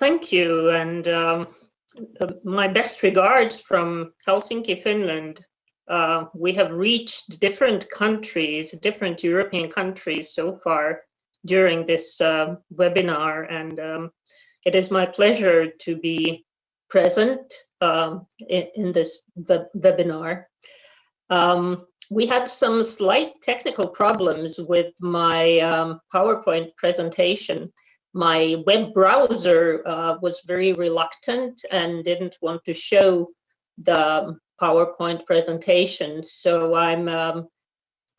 Thank you, and my best regards from Helsinki, Finland. We have reached different countries, different European countries so far during this webinar, and it is my pleasure to be present in this webinar. We had some slight technical problems with my PowerPoint presentation. My web browser was very reluctant and didn't want to show the PowerPoint presentation. So I'm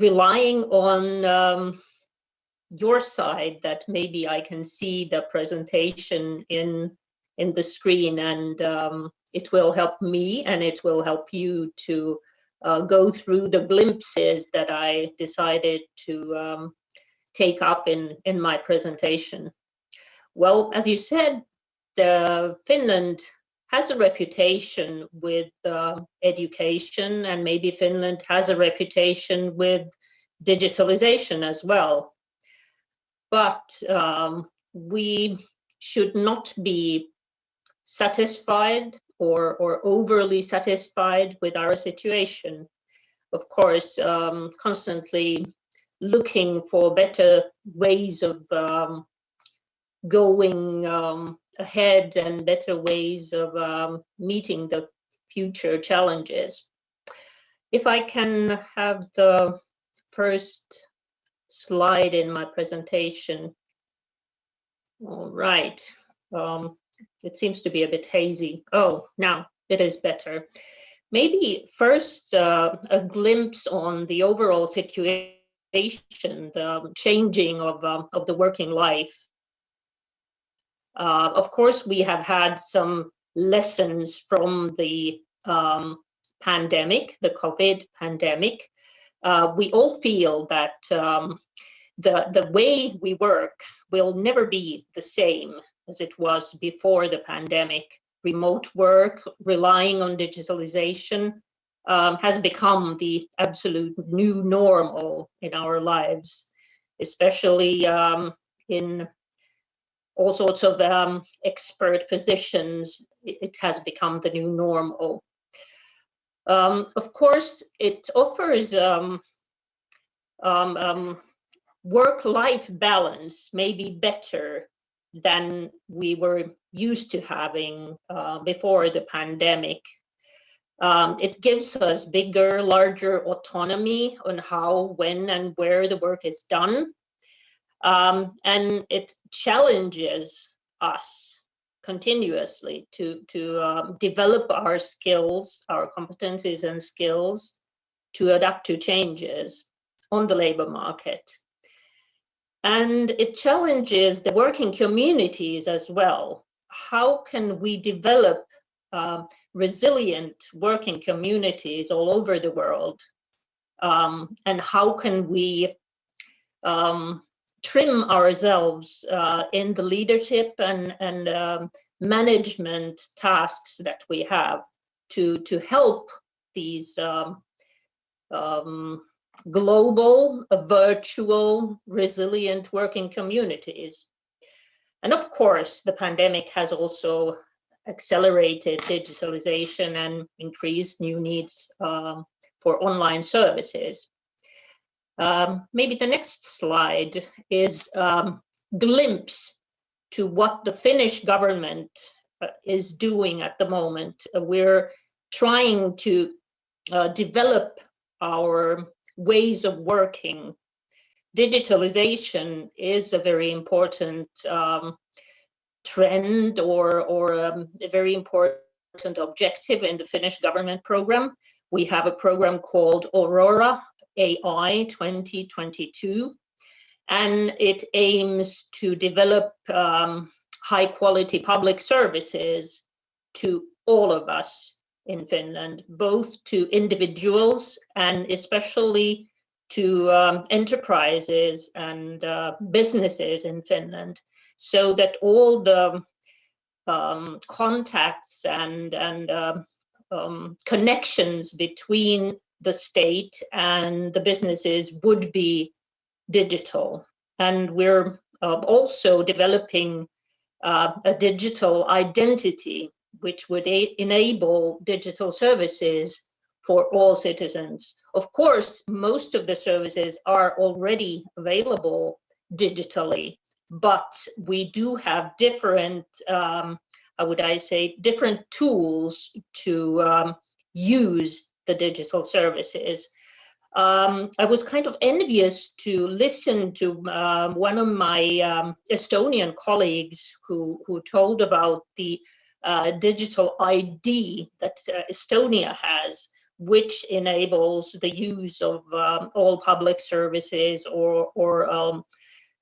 relying on your side that maybe I can see the presentation in the screen, and it will help me and it will help you to go through the glimpses that I decided to take up in my presentation. Well, as you said, Finland has a reputation with education, and maybe Finland has a reputation with digitalization as well. But we should not be satisfied or overly satisfied with our situation. Of course, constantly looking for better ways of going ahead and better ways of meeting the future challenges. If I can have the first slide in my presentation. All right. It seems to be a bit hazy. Oh, now it is better. Maybe first a glimpse on the overall situation, the changing of the working life. Of course, we have had some lessons from the pandemic, the COVID pandemic. We all feel that the way we work will never be the same as it was before the pandemic. Remote work, relying on digitalization, has become the absolute new normal in our lives, especially in all sorts of expert positions. It has become the new normal. Of course, it offers work-life balance maybe better than we were used to having before the pandemic. It gives us bigger, larger autonomy on how, when, and where the work is done. And it challenges us continuously to develop our skills, our competencies and skills to adapt to changes on the labor market. And it challenges the working communities as well. How can we develop resilient working communities all over the world? And how can we trim ourselves in the leadership and management tasks that we have to help these global, virtual, resilient working communities. And of course, the pandemic has also accelerated digitalization and increased new needs for online services. Maybe the next slide is a glimpse to what the Finnish government is doing at the moment. We're trying to develop our ways of working. Digitalization is a very important trend or a very important objective in the Finnish government program. We have a program called Aurora AI 2022, and it aims to develop high quality public services to all of us in Finland, both to individuals and especially to enterprises and businesses in Finland, so that all the contacts and connections between the state and the businesses would be digital. And we're also developing a digital identity, which would enable digital services for all citizens. Of course, most of the services are already available digitally, but we do have different, how would I say, different tools to use the digital services. I was kind of envious to listen to one of my Estonian colleagues who told about the digital ID that Estonia has, which enables the use of all public services or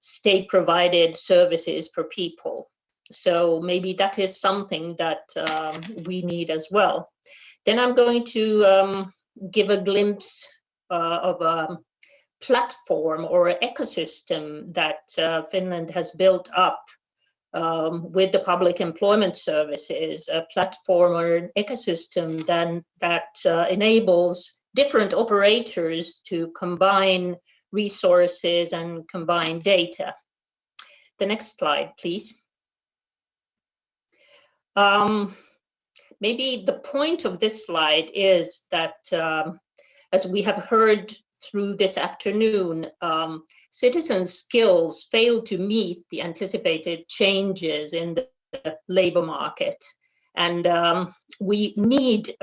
state-provided services for people. So maybe that is something that we need as well. Then I'm going to give a glimpse of a platform or ecosystem that Finland has built up with the public employment services, a platform or an ecosystem that enables different operators to combine resources and combine data. The next slide, please. Maybe the point of this slide is that, as we have heard through this afternoon, citizens' skills fail to meet the anticipated changes in the labor market. And we need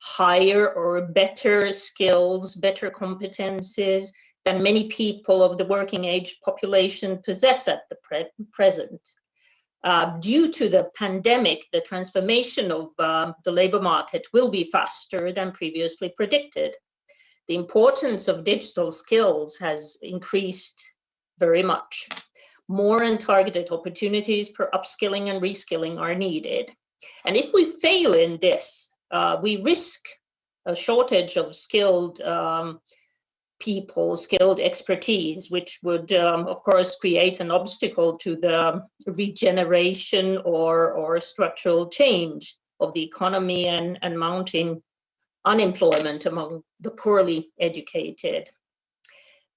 higher or better skills, better competencies than many people of the working age population possess at the present. Due to the pandemic, the transformation of the labor market will be faster than previously predicted. The importance of digital skills has increased very much. More and targeted opportunities for upskilling and reskilling are needed. And if we fail in this, we risk a shortage of skilled people, skilled expertise, which would, of course, create an obstacle to the regeneration or structural change of the economy and mounting unemployment among the poorly educated.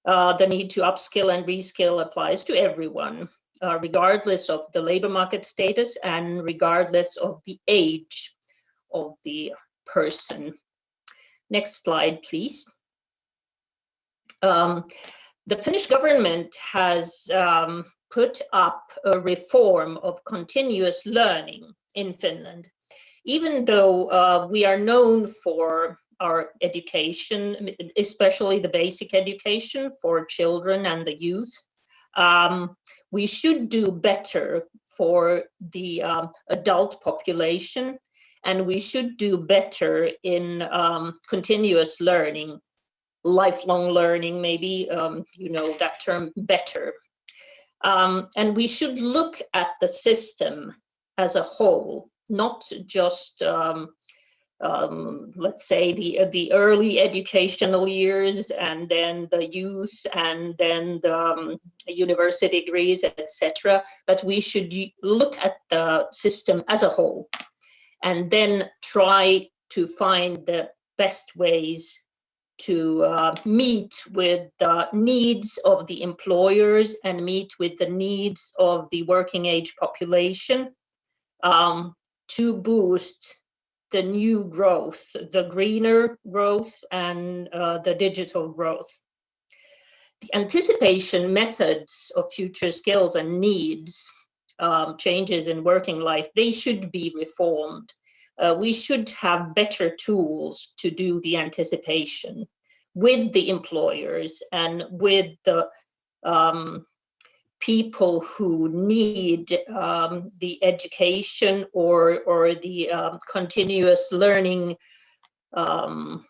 The need to upskill and reskill applies to everyone, regardless of the labor market status and regardless of the age of the person. Next slide, please. The Finnish government has put up a reform of continuous learning in Finland. Even though we are known for our education, especially the basic education for children and the youth, we should do better for the adult population, and we should do better in continuous learning. Lifelong learning, maybe, you know that term better. And we should look at the system as a whole, not just, let's say, the early educational years, and then the youth, and then the university degrees, etc. But we should look at the system as a whole, and then try to find the best ways to meet with the needs of the employers and meet with the needs of the working age population, to boost the new growth, the greener growth, and the digital growth. The anticipation methods of future skills and needs, changes in working life, they should be reformed. We should have better tools to do the anticipation with the employers and with the people who need the education or the continuous learning, how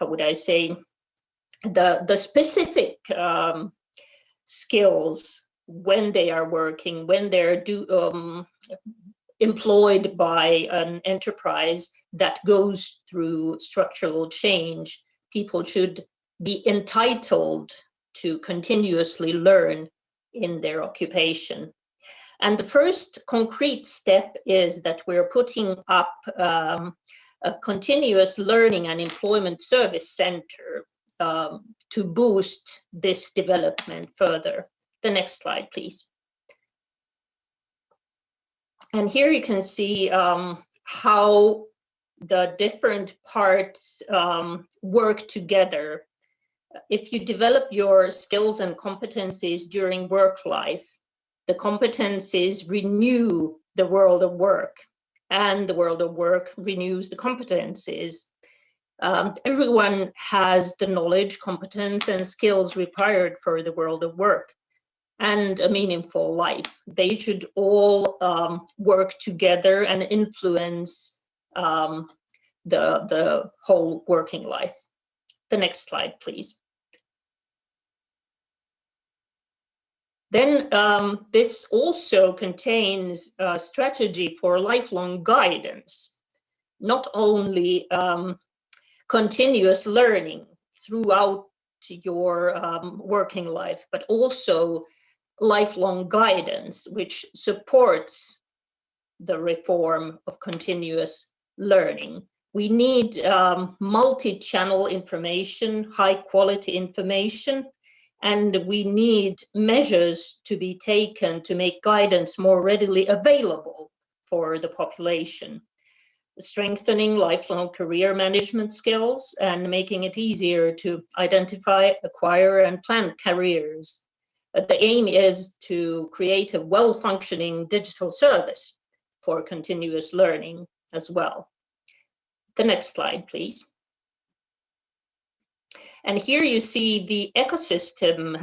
would I say, the specific skills when they are working, when they're employed by an enterprise that goes through structural change. People should be entitled to continuously learn in their occupation. And the first concrete step is that we're putting up a continuous learning and employment service center to boost this development further. The next slide, please. And here you can see how the different parts work together. If you develop your skills and competencies during work life, the competencies renew the world of work, and the world of work renews the competencies. Everyone has the knowledge, competence, and skills required for the world of work and a meaningful life. They should all work together and influence the whole working life. The next slide, please. Then this also contains a strategy for lifelong guidance, not only continuous learning throughout your working life, but also lifelong guidance, which supports the reform of continuous learning. We need multi-channel information, high-quality information, and we need measures to be taken to make guidance more readily available for the population. Strengthening lifelong career management skills and making it easier to identify, acquire, and plan careers. The aim is to create a well-functioning digital service for continuous learning as well. The next slide, please. And here you see the ecosystem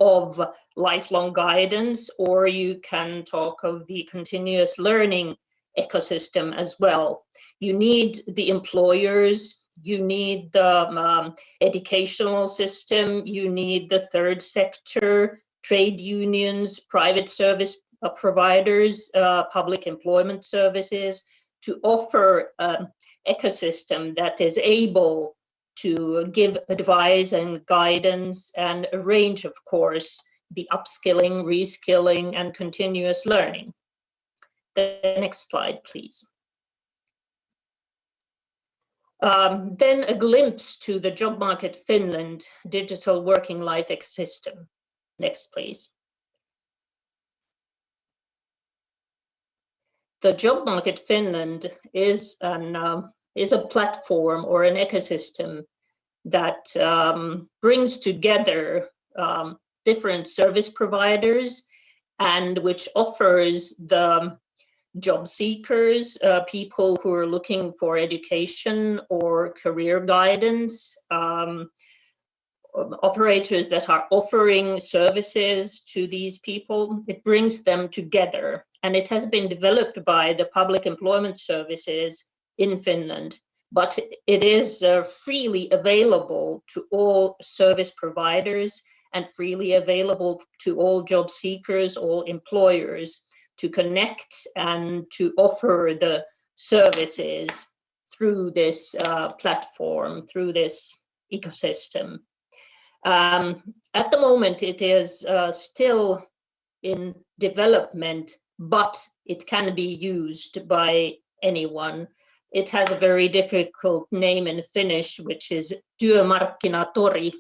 of lifelong guidance, or you can talk of the continuous learning ecosystem as well. You need the employers, you need the educational system, you need the third sector, trade unions, private service providers, public employment services, to offer an ecosystem that is able to give advice and guidance and arrange, of course, the upskilling, reskilling, and continuous learning. The next slide, please. Then a glimpse to the Job Market Finland digital working life ecosystem. Next, please. The Job Market Finland is a platform or an ecosystem that brings together different service providers and which offers the job seekers, people who are looking for education or career guidance, operators that are offering services to these people. It brings them together, and it has been developed by the public employment services in Finland, but it is freely available to all service providers and freely available to all job seekers, all employers, to connect and to offer the services through this platform, through this ecosystem. At the moment, it is still in development, but it can be used by anyone. It has a very difficult name in Finnish, which is Työmarkkinatori,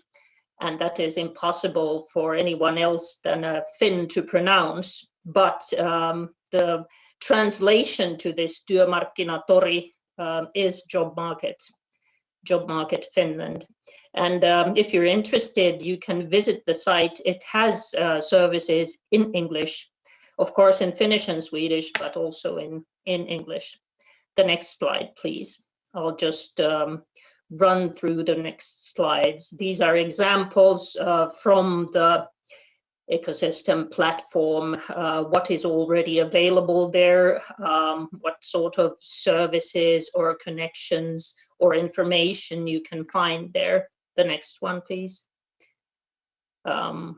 and that is impossible for anyone else than a Finn to pronounce. But the translation to this Työmarkkinatori is Job Market Finland. And if you're interested, you can visit the site. It has services in English, of course in Finnish and Swedish, but also in English. The next slide, please. I'll just run through the next slides. These are examples from the ecosystem platform, what is already available there, what sort of services or connections or information you can find there. The next one, please. And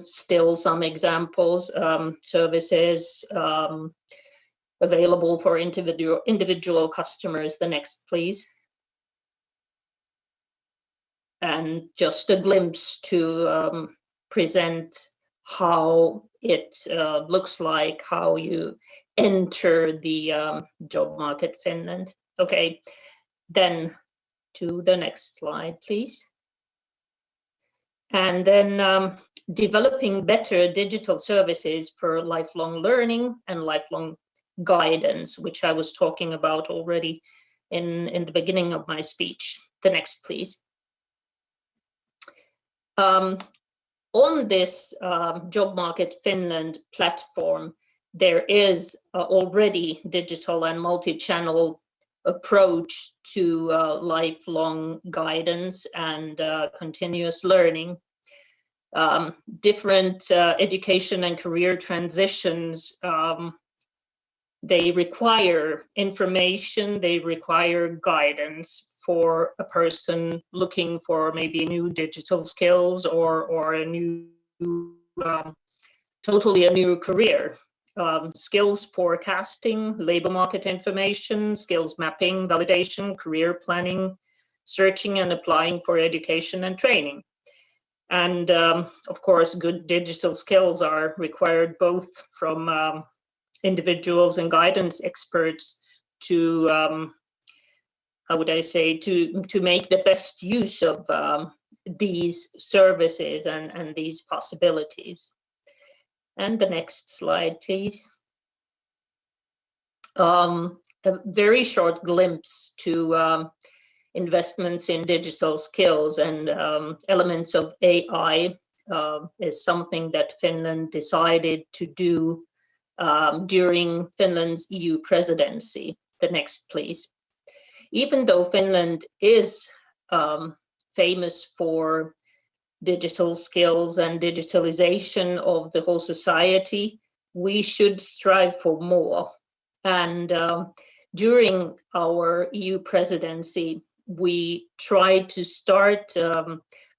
still some examples, services available for individual customers. The next, please. And just a glimpse to present how it looks like, how you enter the Job Market Finland. Okay, then to the next slide, please. And then developing better digital services for lifelong learning and lifelong guidance, which I was talking about already in the beginning of my speech. The next, please. On this Job Market Finland platform, there is already digital and multi-channel approach to lifelong guidance and continuous learning. Different education and career transitions, they require information, they require guidance for a person looking for maybe new digital skills or a new, totally a new career. Skills forecasting, labor market information, skills mapping, validation, career planning, searching and applying for education and training. And of course, good digital skills are required both from individuals and guidance experts to, how would I say, to make the best use of these services and these possibilities. And the next slide, please. A very short glimpse to investments in digital skills and elements of AI is something that Finland decided to do during Finland's EU presidency. The next, please. Even though Finland is famous for digital skills and digitalization of the whole society, we should strive for more. And during our EU presidency, we tried to start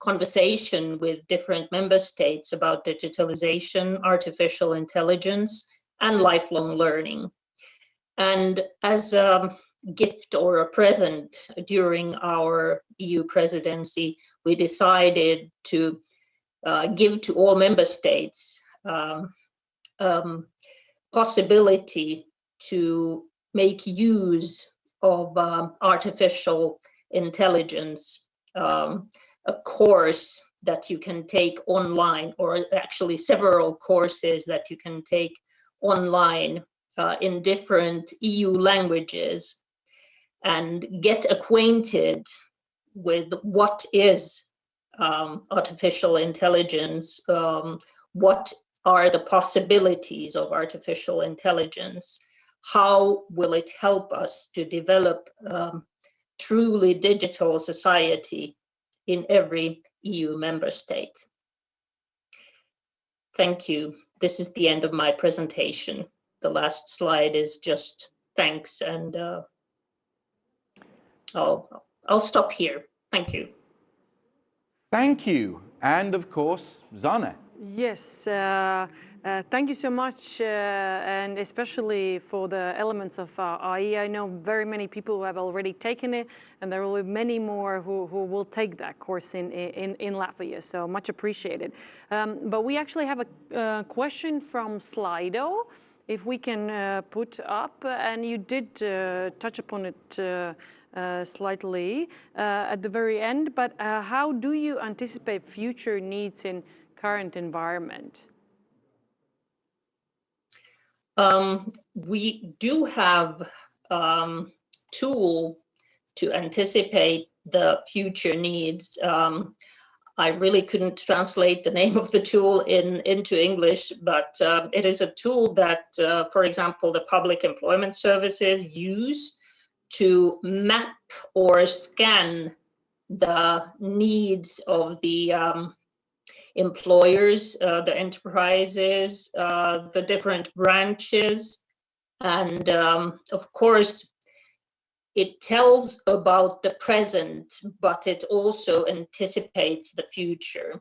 conversation with different member states about digitalization, artificial intelligence, and lifelong learning. And as a gift or a present during our EU presidency, we decided to give to all member states possibility to make use of artificial intelligence, a course that you can take online, or actually several courses that you can take online in different EU languages, and get acquainted with what is artificial intelligence, what are the possibilities of artificial intelligence, how will it help us to develop truly digital society in every EU member state. Thank you. This is the end of my presentation. The last slide is just thanks, and I'll stop here. Thank you. Thank you. And of course, Sanne. Yes, thank you so much, and especially for the elements of AI. I know very many people who have already taken it, and there will be many more who will take that course in Latvia, so much appreciated. But we actually have a question from Slido, if we can put up, and you did touch upon it slightly at the very end, but how do you anticipate future needs in current environment? We do have tool to anticipate the future needs. I really couldn't translate the name of the tool into English, but it is a tool that, for example, the public employment services use to map or scan the needs of the employers, the enterprises, the different branches, and of course it tells about the present, but it also anticipates the future.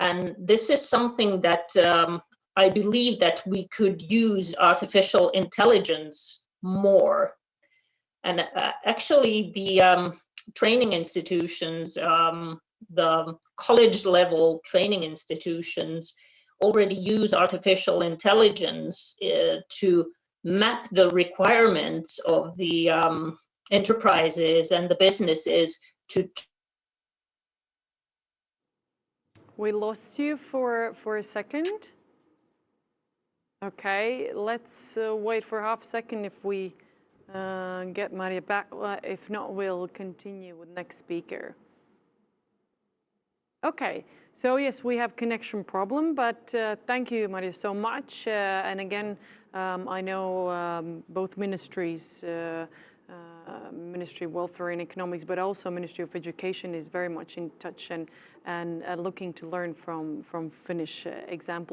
And this is something that I believe that we could use artificial intelligence more. And actually the training institutions, the college level training institutions already use artificial intelligence to map the requirements of the enterprises and the businesses to. We lost you for a second. Okay, let's wait for half a second if we get Marja back. If not, we'll continue with next speaker. Okay, so yes, we have connection problem, but thank you, Marja, so much. And again, I know both ministries, Ministry of Welfare and Economics, but also Ministry of Education is very much in touch and looking to learn from Finnish examples.